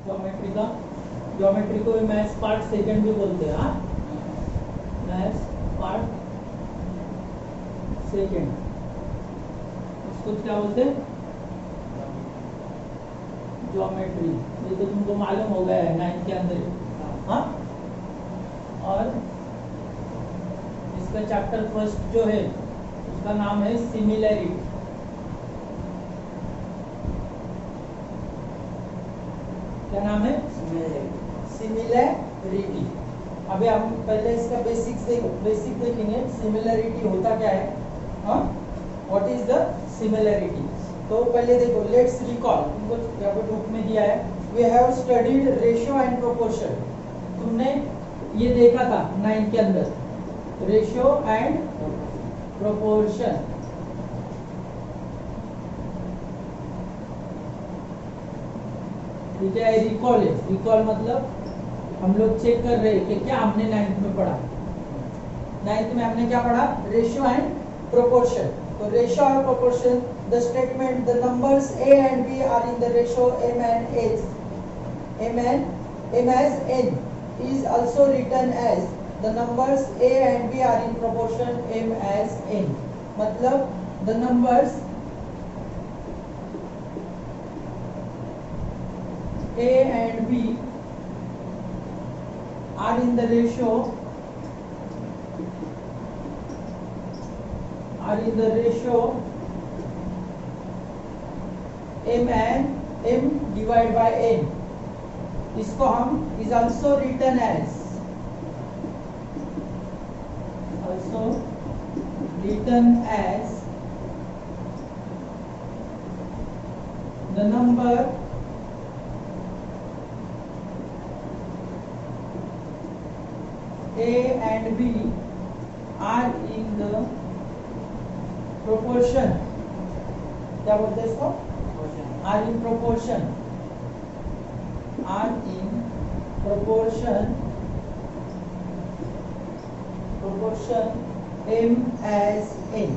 Geometry का, geometry को maths part second भी बोलते हैं। हाँ, मैथ्स पार्ट सेकंड, उसको क्या बोलते हैं? ज्योमेट्री। ये तो तुमको मालूम हो गया है 9th के अंदर। हाँ, और इसका चैप्टर फर्स्ट जो है उसका नाम है सिमिलैरिटी। क्या नाम है? सिमिलैरिटी। अभी हम पहले इसका बेसिक देखेंगे। सिमिलैरिटी होता क्या है? हाँ, व्हाट इज द सिमिलैरिटी? तो पहले देखो, लेट्स रिकॉल। तुमको यहाँ पे बुक में दिया है, we have studied ratio and proportion. तुमने ये देखा था 9th के अंदर, रेशियो एंड प्रोपोर्शन। ठीक है, रिकॉल है। रिकॉल मतलब हम लोग चेक कर रहे हैं कि क्या हमने 9th में पढ़ा। 9th में हमने क्या पढ़ा? Ratio and proportion. तो रेशियो और proportion, the statement the numbers a and b are in the ratio m as n is also written as the numbers a and b are in proportion m as n। मतलब the numbers a and b are in the ratio m divided by n। इसको हम is also written as the number a and b are in the proportion। क्या बोलते हैं इसको? are in proportion m as n।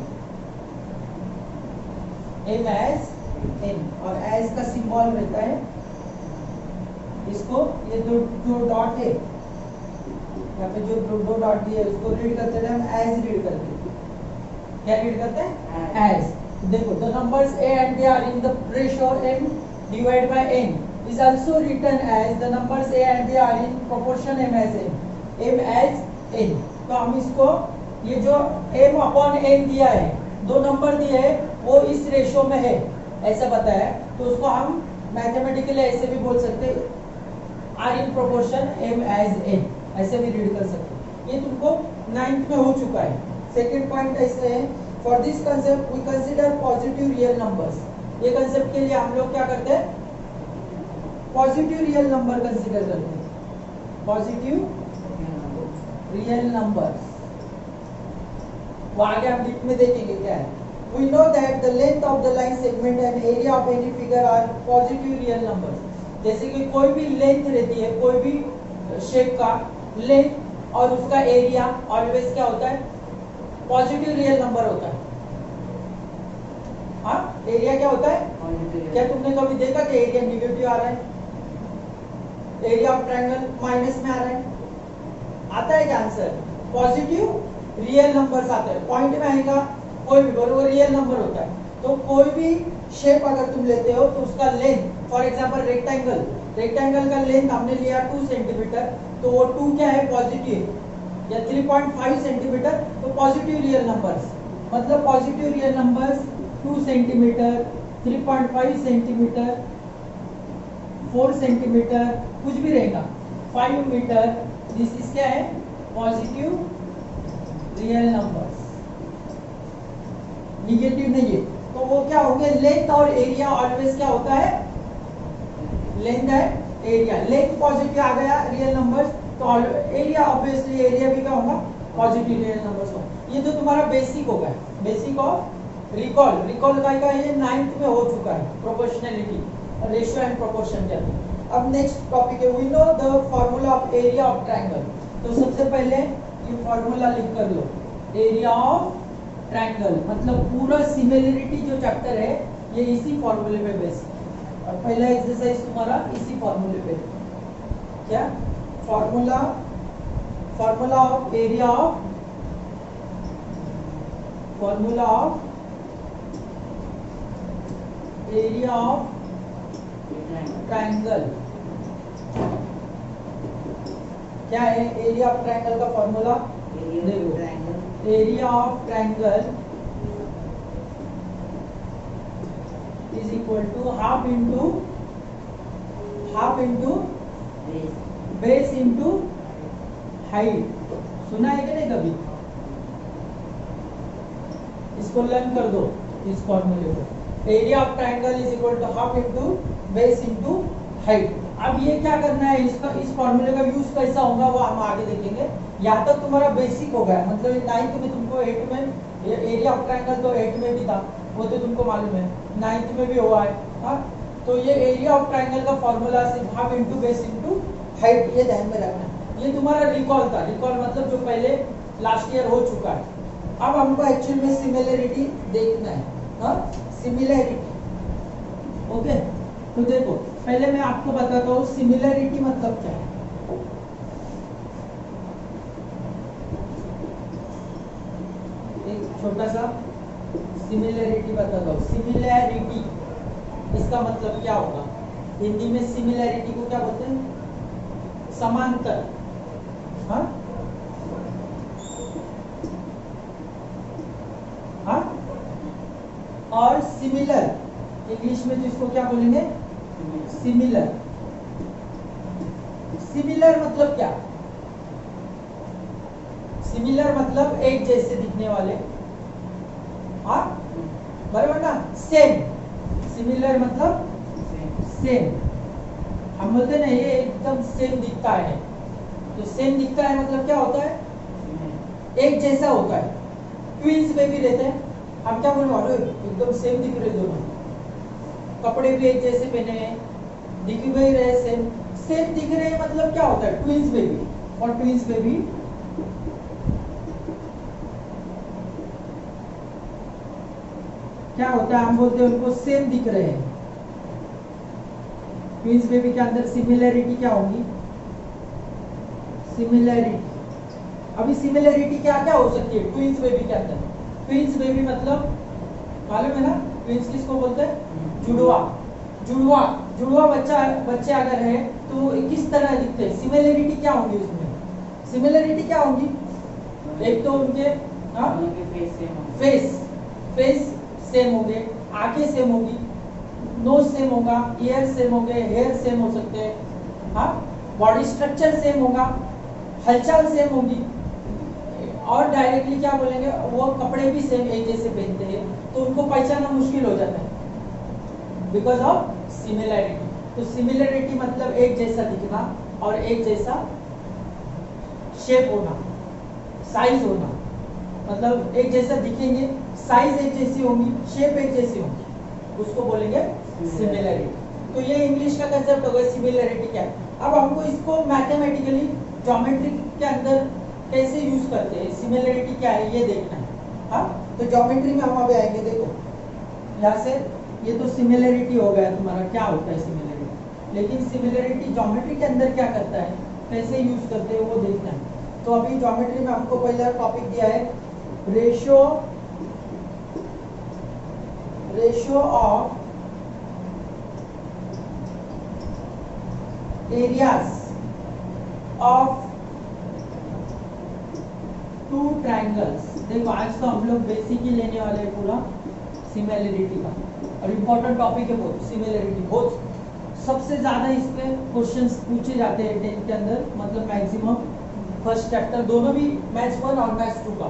और as का symbol रहता है, इसको ये जो डॉट है यहाँ पे, जो दो डॉट दिए उसको रीड करते हैं हम एज रीड करते हैं। क्या रीड करते हैं? एज। देखो, the numbers a and b are in the ratio m divided by n is also written as the numbers a and b are in proportion m as n। तो हम इसको, ये जो m upon n दिया है, दो number दिए है, वो इस रेशियो में है ऐसा बताया, तो उसको हम मैथमेटिकली ऐसे भी बोल सकते हैं, are in proportion m as n, ऐसे भी रीड कर सकते हैं। ये तुमको 9th में हो चुका है। सेकेंड पॉइंट ऐसे है, for this concept we consider positive real numbers. ये कंसेप्ट के लिए हम लोग क्या करते हैं? पॉजिटिव रियल नंबर कंसीडर करते हैं। पॉजिटिव रियल नंबर्स, वो आगे हम डीप में देखेंगे क्या है। We know that the length of the line segment and area of any figure are positive real numbers। जैसे कि कोई भी लेंथ रहती है, कोई भी शेप का लेंथ और उसका एरिया ऑलवेज क्या होता है? पॉजिटिव रियल नंबर होता है। हाँ, एरिया क्या होता है? क्या तुमने कभी देखा कि एरिया नेगेटिव आ रहा है? एरिया ऑफ ट्रायंगल माइनस में आ रहा है? आता है क्या आंसर? पॉजिटिव रियल नंबर्स आते हैं। पॉइंट में आएगा कोई भी, वो रियल नंबर होता है। तो कोई भी शेप अगर तुम लेते हो तो उसका लेंथ, फॉर एग्जांपल रेक्टेंगल का लेंथ हमने लिया 2 सेंटीमीटर, तो वो 2 क्या है? पॉजिटिव। या 3.5 सेंटीमीटर, तो पॉजिटिव रियल नंबर्स। मतलब positive real numbers 2 centimetre, 3.5 centimetre, 4 centimetre, कुछ भी रहेगा, 5 मीटर, दिस इज क्या है? Positive real numbers. निगेटिव नहीं है। तो वो क्या होंगे? लेंथ और एरिया ऑलवेज क्या होता है? लेंथ है एरिया। लेंथ पॉजिटिव आ गया रियल नंबर्स, तो एरिया ऑब्वियसली एरिया भी क्या होगा? पॉजिटिव रियल नंबर्स होगा। ये तो तुम्हारा बेसिक होगा, बेसिक ऑफ रिकॉल का ये 9th में हो चुका है, प्रोपोर्शनैलिटी, रेशियो एंड प्रोपोर्शन के अंदर। अब नेक्स्ट टॉपिक है, we know the formula of area of triangle. तो सबसे पहले ये फॉर्मूला लिख कर लो, एरिया ऑफ ट्रायंगल। मतलब पूरा सिमिलरिटी जो चैप्टर है ये इसी फॉर्मूले पे बेस्ड है। और पहला एक्सरसाइज तुम्हारा इसी फॉर्मूले पे, क्या formula of area of triangle. क्या है एरिया ऑफ ट्राइंगल का formula? Area of triangle is equal to half into base into height. सुना है कि नहीं कभी? इसको लर्न कर दो इस फॉर्मूले को। Area of triangle is equal to half into base into height. अब ये क्या करना है, इसका इस फॉर्मूले का यूज कैसा होगा वो हम आगे देखेंगे। यहाँ तक तुम्हारा बेसिक हो गया, मतलब 9th में तुमको 8 में एरिया ऑफ ट्राइंगल तो 8 में भी था, वो तो तुमको मालूम है, 9th में भी हुआ है। हाँ, तो ये एरिया ऑफ ट्राइंगल का फॉर्मूला सिर्फ half into base into height, ये ध्यान में रखना। ये तुम्हारा रिकॉल था, रिकॉल मतलब जो पहले लास्ट ईयर हो चुका है। अब हमको एक्चुअल में सिमिलरिटी देखना है। हाँ, सिमिलरिटी। ओके, तो देखो पहले मैं आपको बताता हूँ सिमिलरिटी मतलब क्या है। एक छोटा सा सिमिलरिटी बताता हूँ। सिमिलरिटी इसका मतलब क्या होगा? हिंदी में सिमिलरिटी को क्या बोलते हैं? समांतर। हाँ हाँ, और सिमिलर इंग्लिश में जिसको क्या बोलेंगे? सिमिलर। सिमिलर मतलब क्या? सिमिलर मतलब एक जैसे दिखने वाले। हाँ बराबर ना? सेम। सिमिलर मतलब सेम। हम बोलते हैं ना ये एकदम सेम दिखता है, तो सेम दिखता है मतलब क्या होता है? एक जैसा होता है। ट्विंस में भी रहते हैं, हम क्या बोलने वाले? एकदम सेम दिख रहे दोनों, कपड़े भी एक जैसे पहने हैं, दिख भी रहे सेम। सेम दिख रहे हैं मतलब क्या होता है? ट्विंस में भी। और ट्विंस में भी क्या होता है? हम बोलते हैं उनको सेम दिख रहे हैं। ट्विंस बेबी के अंदर सिमिलरिटी क्या होगी? सिमिलरिटी। अभी सिमिलरिटी क्या क्या हो सकती है ट्विंस बेबी के अंदर? ट्विंस बेबी मतलब मालूम है ना? ट्विंस किसको बोलते हैं? जुड़वा। जुड़वा बच्चे अगर है तो किस तरह दिखते हैं? सिमिलरिटी क्या होगी उसमें? सिमिलरिटी क्या होगी? एक तो उनके फेस सेम होंगे, आंखें सेम होगी, नोज सेम होगा, ईयर सेम होंगे, हेयर सेम हो सकते हैं। हाँ, बॉडी स्ट्रक्चर सेम होगा, हलचल सेम होगी, और डायरेक्टली क्या बोलेंगे, वो कपड़े भी सेम एक जैसे पहनते हैं, तो उनको पहचानना मुश्किल हो जाता है बिकॉज ऑफ सिमिलरिटी। तो सिमिलरिटी मतलब एक जैसा दिखना और एक जैसा शेप होना, साइज होना। मतलब एक जैसा दिखेंगे, साइज एक जैसी होगी, शेप एक जैसी होगी, उसको बोलेंगे सिमिलरिटी। तो ये इंग्लिश का कंसेप्ट हो गया सिमिलरिटी क्या है। अब हमको इसको मैथमेटिकली ज्योमेट्री के अंदर कैसे यूज करते हैं, सिमिलरिटी क्या है ये देखना है। हाँ, तो ज्योमेट्री में हम अभी आएंगे। देखो यहाँ से ये तो सिमिलरिटी हो गया तुम्हारा, क्या होता है सिमिलरिटी, लेकिन सिमिलरिटी ज्योमेट्री के अंदर क्या करता है, कैसे यूज करते हैं वो देखना है। तो अभी ज्योमेट्री में हमको पहला टॉपिक दिया है ratio of areas of two triangles. देखो आज तो हम लोग बेसिक ही लेने वाले हैं पूरा सिमिलरिटी का, और इम्पोर्टेंट टॉपिक है बहुत सिमिलरिटी। बहुत सबसे ज्यादा इस पे क्वेश्चंस पूछे जाते हैं 10th के अंदर, मतलब मैक्सिमम फर्स्ट चैप्टर, दोनों भी मैथ्स 1 और मैथ्स 2 का,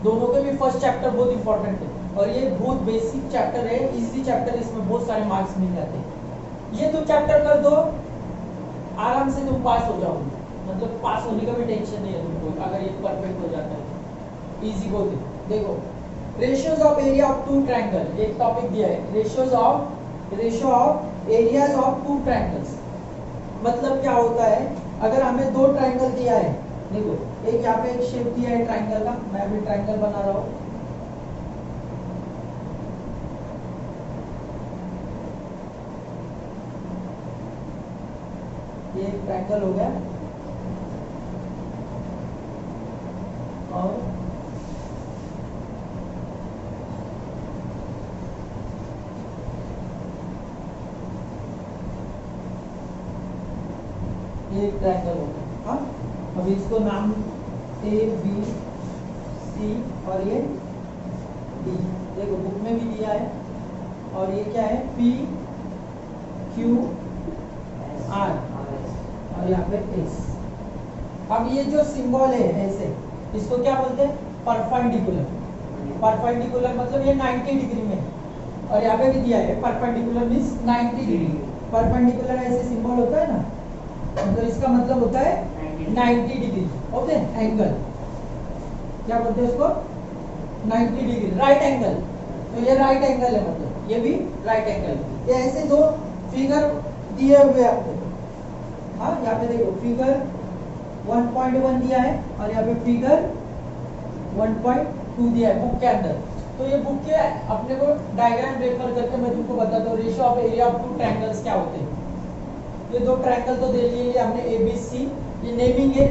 दोनों के भी फर्स्ट चैप्टर बहुत इंपॉर्टेंट है, और ये बहुत बेसिक चैप्टर है, इजी चैप्टर, इसमें बहुत सारे मार्क्स मिल जाते हैं। ये तो चैप्टर कर दो, आराम से तुम पास हो जाओगे, मतलब पास होने का भी टेंशन नहीं है तुमको, अगर ये परफेक्ट हो जाता है, इजी बहुत है। देखो ratios of area of two triangle, एक टॉपिक दिया है, ratio of areas of two triangles. मतलब क्या होता है, अगर हमें दो ट्रायंगल दिया है, देखो एक यहाँ पे एक शेप दिया है ट्रायंगल का, मैं अभी ट्रायंगल बना रहा हूँ, ये एक ट्रायंगल हो गया और ये एक ट्रायंगल हो गया। हाँ, अभी इसको नाम ए बी सी और ये डी, देखो बुक में भी दिया है। और ये क्या है, पी क्यू आर और यहाँ पे एस। अब ये जो सिंबल है ऐसे, इसको क्या बोलते हैं, परपेंडिकुलर। परपेंडिकुलर मतलब ये 90 डिग्री में है। और यहाँ पे भी दिया है परपेंडिकुलर मीन्स 90 डिग्री। परपेंडिकुलर ऐसे सिंबल होता है ना, मतलब इसका मतलब होता है 90 डिग्री। ओके, एंगल क्या बोलते हैं इसको, 90 डिग्री, राइट एंगल। तो ये राइट एंगल है, मतलब ये भी राइट एंगल। ये ऐसे दो फिगर दिए हुए आपको। हाँ, यहाँ पे देखो फिगर 1.1 दिया है और यहाँ पे फिगर 1.2 दिया है बुक के अंदर। तो ये बुक के अपने को डायग्राम रेफर करके मैं तुमको बताता हूँ ratio of area of two triangles क्या होते हैं। ये दो ट्रायंगल तो दे लिए हमने ए बी सी, ये नेमिंग है।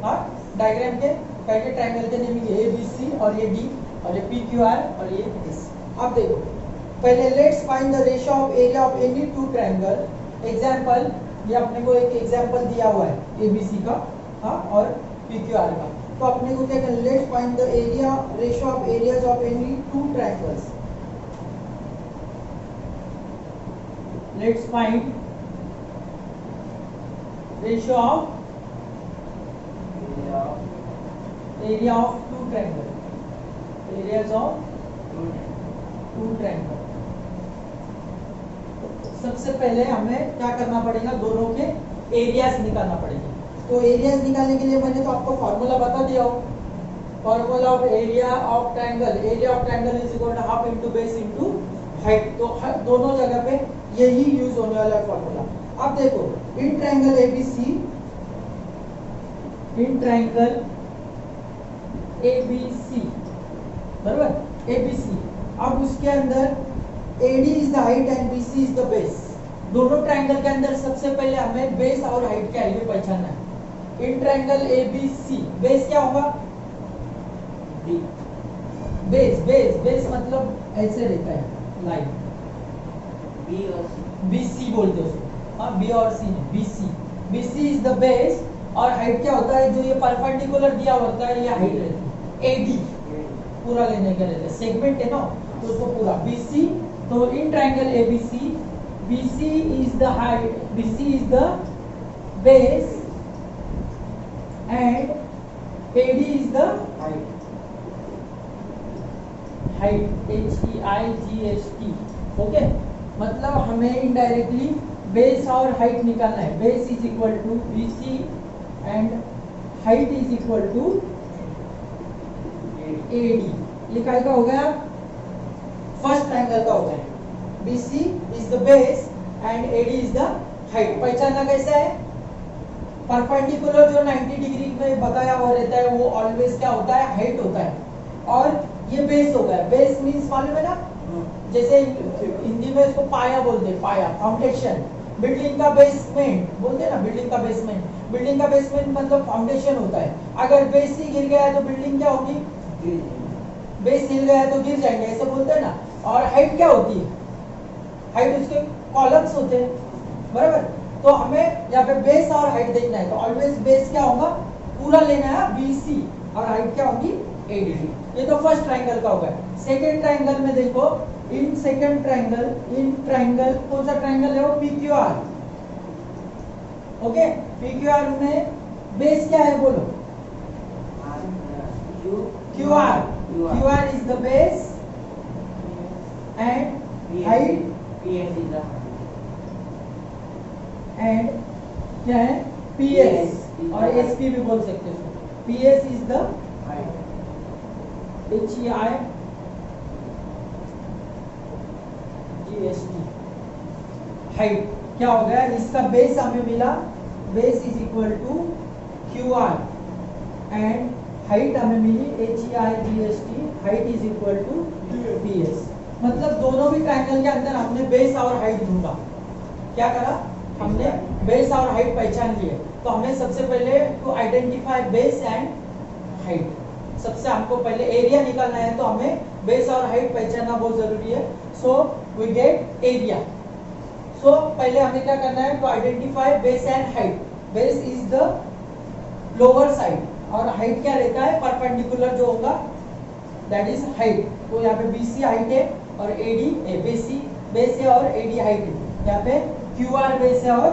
हाँ, डायग्राम के पहले ट्रायंगल के नेमिंग है ए बी सी और ये डी और ये पी क्यू आर और ये एस। अब देखो पहले let's find the ratio of area of any to triangle. Example, ये अपने को एक एग्जांपल दिया हुआ है ए बी सी का, हाँ, और पी क्यू आर का। तो अपने को क्या करना, let's find the area ratio of areas of any two triangles. Let's find ratio of area of two triangle, areas of two triangle. सबसे पहले हमें क्या करना पड़ेगा, दोनों के एरियाज निकालना पड़ेगा। तो एरियाज निकालने के लिए मैंने तो आपको फॉर्मूला बता दिया हो, formula of area of triangle, area of triangle is equal to half into base into height. तो दोनों जगह पे यही यूज होने वाला फॉर्मूला। अब देखो in triangle ABC, in triangle ABC, बराबर, एबीसी। अब उसके अंदर AD is the height and BC is the base. दोनों ट्रायंगल के अंदर सबसे पहले हमें बेस और हाइट क्या है ये पहचानना है। इन ट्रायंगल एबीसी बेस क्या होगा, डी। बेस बेस बेस मतलब ऐसे रहता है लाइन, बी और सी, बीसी बोलते हैं उसको। हाँ, बी और सी नहीं, BC. BC is the base. और हाइट क्या होता है, जो ये परपेंडिकुलर दिया होता है ये हाइट रहती है, एडी पूरा लेने के रहते हैं, सेगमेंट है ना, तो उसको पूरा बीसी। तो in triangle ABC, BC is the height, BC is the base and AD is the height, HEIGHT। Okay, मतलब हमें इनडायरेक्टली बेस और हाइट निकालना है। Base is equal to BC and height is equal to AD. ये काय का हो गया, फर्स्ट ट्रायंगल का हो गया। BC is the base and AD is the height. पहचानना कैसा है, परपेंडिकुलर जो 90 डिग्री में बताया हुआ रहता है वो ऑलवेज क्या होता है, हाइट होता है। और ये बेस हो गया। बेस मींस मालूम है ना, जैसे हिंदी में इसको पाया बोलते हैं, पाया, फाउंडेशन। बिल्डिंग का बेसमेंट बोलते हैं ना, बिल्डिंग का बेसमेंट। बिल्डिंग का बेसमेंट मतलब फाउंडेशन होता है। अगर बेस ही गिर गया तो बिल्डिंग क्या होगी, बेस हिल गया तो गिर जाएंगे, ऐसे बोलते हैं ना। और हाइट क्या होती है, हाइट उसके कॉलम्स होते हैं, बराबर। तो हमें यहाँ पे बेस और हाइट देखना है, तो ऑलवेज बेस क्या होगा, पूरा लेना है BC, और हाइट क्या होगी, AD। ये तो फर्स्ट ट्रायंगल का होगा। सेकंड ट्रायंगल में देखो, in second triangle, in triangle कौन सा ट्रायंगल है वो, PQR। ओके, PQR में बेस क्या है बोलो, QR। QR is the base and height, PS is the and क्या है, PS और SP भी बोल सकते हो। PS is the HEIGHT, height. क्या हो गया, इसका बेस हमें मिला, base is equal to QR and height हमें मिली HEIGHT, height is equal to PS। मतलब दोनों भी ट्रायंगल के अंदर हमने बेस और हाइट ढूंढा। क्या करा, हमने बेस और हाइट पहचान लिए, तो हमें सबसे पहले to identify base and height, सबसे हमको पहले एरिया निकालना है, तो हमें बेस और हाइट पहचानना बहुत जरूरी है। So we get area. So पहले हमें क्या करना है, to identify base and height. Base is the lower side और हाइट क्या रहता है, परपेंडिकुलर जो होगा दैट इज हाइट। तो यहाँ पे BC हाइट है और AD बेस है और AD हाइट है। यहाँ पे QR बेस है और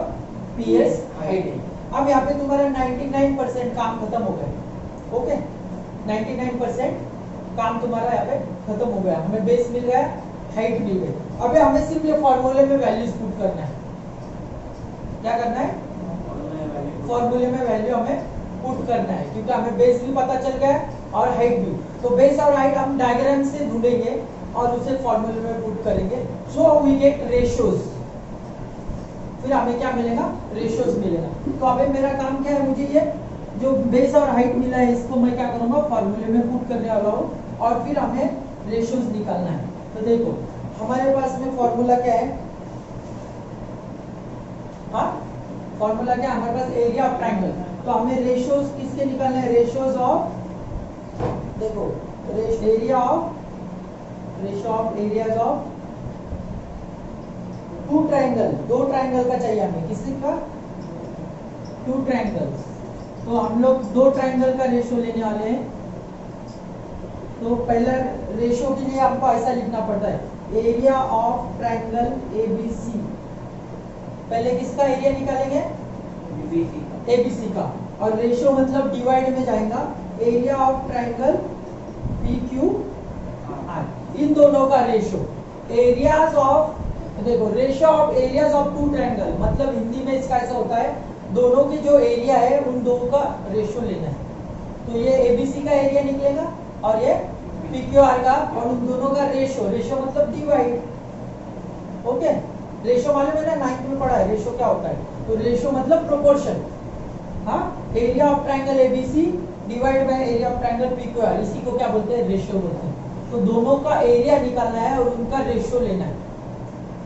PS हाइट है। अब यहाँ पे तुम्हारा 99% काम खत्म हो गया। ओके, 99% काम तुम्हारा यहाँ पे खत्म हो गया। हमें बेस मिल गया, हाइट मिल गई। अभी हमें सिर्फ ये फॉर्मूले में वैल्यूज पुट करना है। क्या करना है, फॉर्मूले में वैल्यू हमें पुट करना है, क्योंकि हमें बेस भी पता चल गया और हाइट भी। तो बेस और हाइट हम डायग्राम से ढूंढेंगे और उसे फॉर्मूले में पुट करेंगे। सो वी गेट रेशियोज, फिर हमें क्या मिलेगा, रेशियोज मिलेगा। तो अभी मेरा काम क्या है, मुझे ये जो बेस और हाइट मिला है इसको मैं क्या करूंगा, फॉर्मूले में पुट करने वाला हूँ और फिर हमें रेशियोज निकालना है। तो देखो हमारे पास में फॉर्मूला क्या है, हाँ फॉर्मूला क्या है हमारे पास, एरिया ऑफ ट्रायंगल। तो हमें रेशियोज किसके निकालने हैं, रेशियोज ऑफ, देखो ratio of areas of two triangle, दो ट्रायंगल का चाहिए हमें, किसी का, टू ट्रायंगल्स। तो हम लोग दो ट्रायंगल का रेशियो लेने वाले हैं। तो पहला रेशियो के लिए आपको ऐसा लिखना पड़ता है, एरिया ऑफ ट्रायंगल ABC। पहले किसका एरिया निकालेंगे, ABC का, और रेशियो मतलब डिवाइड में जाएगा, एरिया ऑफ ट्रायंगल PQR, इन दोनों का रेशियो। एरियाज ऑफ, देखो ratio of areas of two triangle, मतलब हिंदी में इसका ऐसा होता है, दोनों की जो एरिया है उन दोनों का रेशियो लेना है। तो ये ABC का एरिया निकलेगा और ये PQR का, और उन दोनों का रेशियो, रेशियो मतलब डिवाइड। ओके, रेशियो मालूम है ना, 9th में पढ़ा है रेशियो क्या होता है। तो रेशियो मतलब प्रोपोर्शन, हाँ, area of triangle ABC divide by area of triangle PQR, इसी को क्या बोलते हैं, रेशियो बोलते हैं। तो दोनों का एरिया निकालना है और उनका रेशियो लेना है।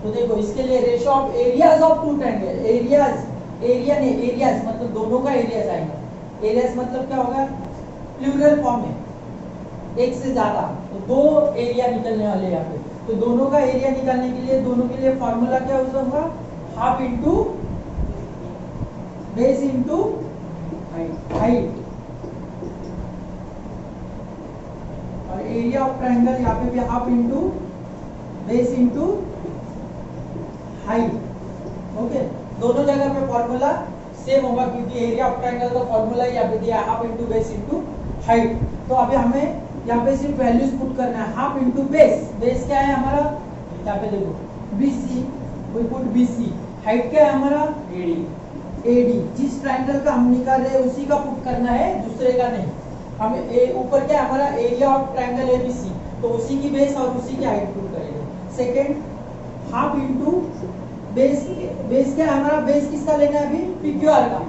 तो देखो इसके लिए ratio of areas of two triangle, area नहीं, एरियाज मतलब दोनों का एरियाज आएगा। एरियाज मतलब क्या होगा, प्लूरल फॉर्म है, एक से ज्यादा, तो दो एरिया निकलने वाले हैं यहाँ पे। तो दोनों का एरिया निकालने के लिए, दोनों के लिए फॉर्मूला क्या यूज होगा, half into base into height. और एरिया ऑफ ट्रायंगल यहाँ पे भी half into base into height. Okay, दोनों जगह पे फॉर्मूला सेम होगा, क्योंकि एरिया ऑफ ट्रायंगल का फॉर्मूला यहाँ पे दिया है, half into base into height. तो अभी हमें यहाँ पे सिर्फ वैल्यूज पुट करना है, हाफ इंटू बेस, बेस क्या है हमारा, यहाँ पे देखो BC, we put BC, height क्या है हमारा AD, जिस ट्रायंगल का हम निकाल रहे हैं उसी का पुट करना है, दूसरे का नहीं। हमें ऊपर क्या है हमारा, एरिया ऑफ ट्रायंगल ABC, तो उसी की बेस और उसी की हाइट पुट करेंगे। Second, half into base, base क्या है हमारा, बेस किसका लेना है अभी, PQR का,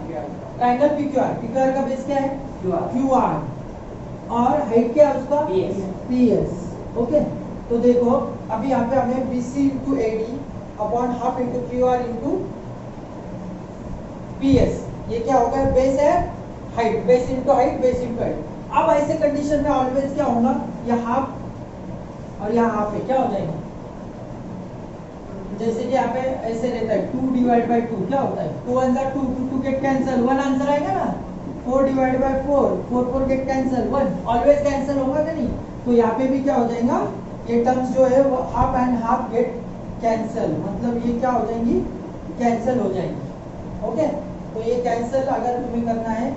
ट्रायंगल PQR का बेस क्या है, QR, और हाइट क्या है उसका, PS। ओके, तो देखो अभी यहाँ पे हमें BC into AD upon half into QR into PS, ये क्या होगा, बेस है height, base into height, base into height. अब ऐसे कंडीशन में ऑलवेज क्या होगा, यह हाफ और यहाँ हाफ है, क्या हो जाएगा, जैसे कि यहाँ पे ऐसे रहता है 2 डिवाइड बाय 2, क्या होता है, 2 1 2, 2 गेट कैंसिल, 1 आंसर आएगा ना, 4 divide by 4, 4 get cancel, 1 always cancel होगा कि नहीं। तो यहाँ पे भी क्या हो जाएगा, ये टर्म्स जो है वो half and half get cancel, मतलब ये क्या हो जाएंगी, कैंसिल हो जाएंगी। ओके, तो ये कैंसिल अगर तुम्हें करना है,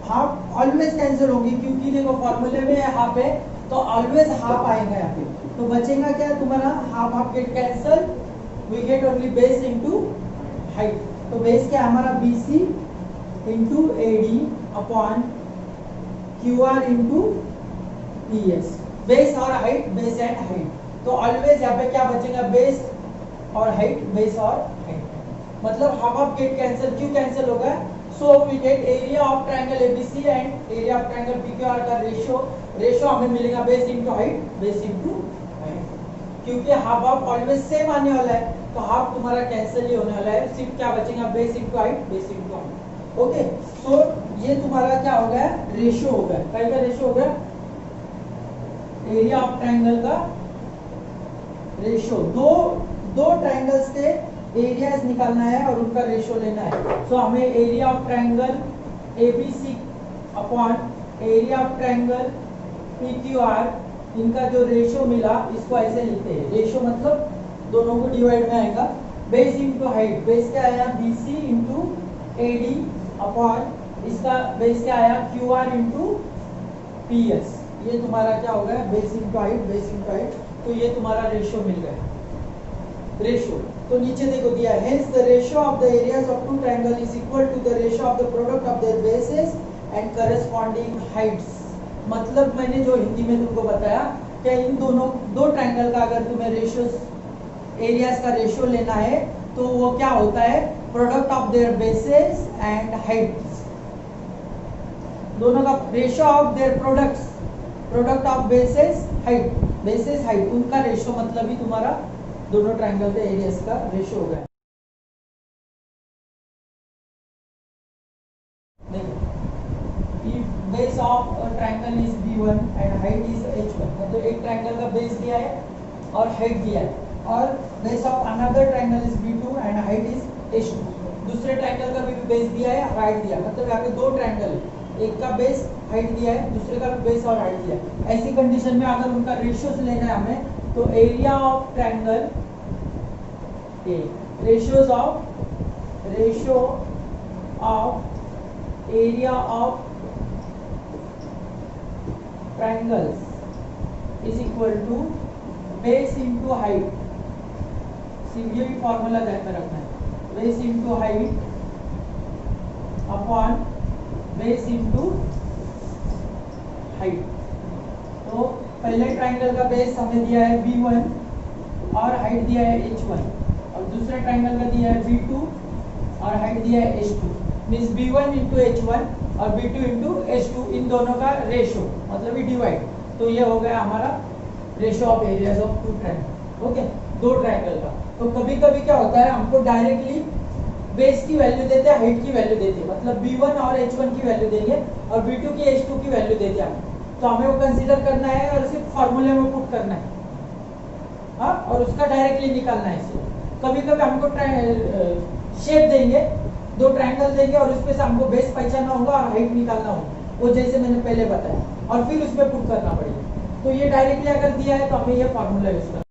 हाफ ऑलवेज कैंसिल होगी, क्योंकि देखो फॉर्मूले में हाफ है तो ऑलवेज हाफ आएगा यहाँ पे। तो बचेगा क्या तुम्हारा, half get cancel, we get only base into height. तो बेस क्या हमारा, BC into AD upon QR into PS, base और हाइट, बेस एंड हाइट। तो ऑलवेज यहाँ पे क्या बचेगा, बेस और हाइट, बेस और हाइट, मतलब हाफ गेट कैंसिल, क्यों कैंसिल होगा, so we get area of triangle ABC and area of triangle PQR का रेशियो हमें मिलेगा base into height, base into height, क्योंकि हाफ ऑलवेज सेम आने वाला है। तो हाफ तुम्हारा कैंसिल ही होने वाला है, सिर्फ क्या बचेगा, base into height, base into height. Okay, so ये तुम्हारा क्या हो गया, रेशियो हो गया, कई का रेशियो हो गया, एरिया ऑफ ट्रायंगल का रेशियो। दो ट्रायंगल्स के एरियाज निकालना है और उनका रेशियो लेना है। सो हमें area of triangle ABC upon area of triangle PQR, इनका जो रेशियो मिला इसको ऐसे लिखते हैं, रेशियो मतलब दोनों को डिवाइड में आएगा, बेस इंटू हाइट, बेस क्या आया बीसी इंटू एडी अपॉन इसका बेस क्या आया क्यूआर इंटू पीएस। ये तुम्हारा क्या हो गया, base into height, base into height. तो ये तुम्हारा रेशियो मिल गया, रेशियो। तो नीचे देखो दिया है, hence the ratio of the areas of two triangle is equal to the ratio of the product of their bases and corresponding heights. मतलब मैंने जो हिंदी में तुमको बताया कि इन दोनों दो ट्रायंगल का अगर तुम्हें रेशियो एरियाज का रेशियो लेना है तो वो क्या होता है, product of their bases and Heights, दोनों का ratio of their products, product of bases height, basis height, उनका रेशियो मतलब ही तुम्हारा दोनों ट्रायंगल के एरियाज का रेशियो हो गया। देखो base of triangle is b1 and height is h1, मतलब एक ट्रायंगल का बेस दिया है और हाइट दिया है, और base of another triangle is b2 and height is h2, दूसरे ट्रायंगल का भी बेस दिया है, हाइट दिया, मतलब यहाँ पे दो ट्रायंगल है, एक का बेस हाइट दिया है, दूसरे का बेस और हाइट दिया है। ऐसी कंडीशन में अगर उनका रेशियोज लेना है हमें, तो area of triangle A, ratio of area of triangles is equal to base into height. ये भी फॉर्मूला ध्यान में रखना है, base into height upon base into height. तो पहले ट्रायंगल का बेस हमें दिया है b1 और हाइट दिया है h1, और दूसरे ट्रायंगल का दिया है b2 और हाइट दिया है h2, means b1 into h1 और b2 इंटू h2, इन दोनों का रेशियो मतलब डिवाइड। तो ये हो गया हमारा ratio of areas of two triangle. Okay, दो ट्रायंगल का। तो कभी कभी क्या होता है, हमको डायरेक्टली बेस की वैल्यू देते हैं, हाइट की वैल्यू देते हैं, मतलब b1 और h1 की वैल्यू देंगे और b2 की h2 की वैल्यू देते हैं, तो हमें वो कंसीडर करना है और सिर्फ फॉर्मूले में पुट करना है, हाँ, और उसका डायरेक्टली निकालना है। इसको कभी कभी हमको शेप देंगे, दो ट्रायंगल देंगे और उसमें से हमको बेस पहचानना होगा और हाइट निकालना होगा, वो जैसे मैंने पहले बताया, और फिर उसमें पुट करना पड़ेगा। तो ये डायरेक्टली अगर दिया है तो हमें ये फॉर्मूला यूज करना है।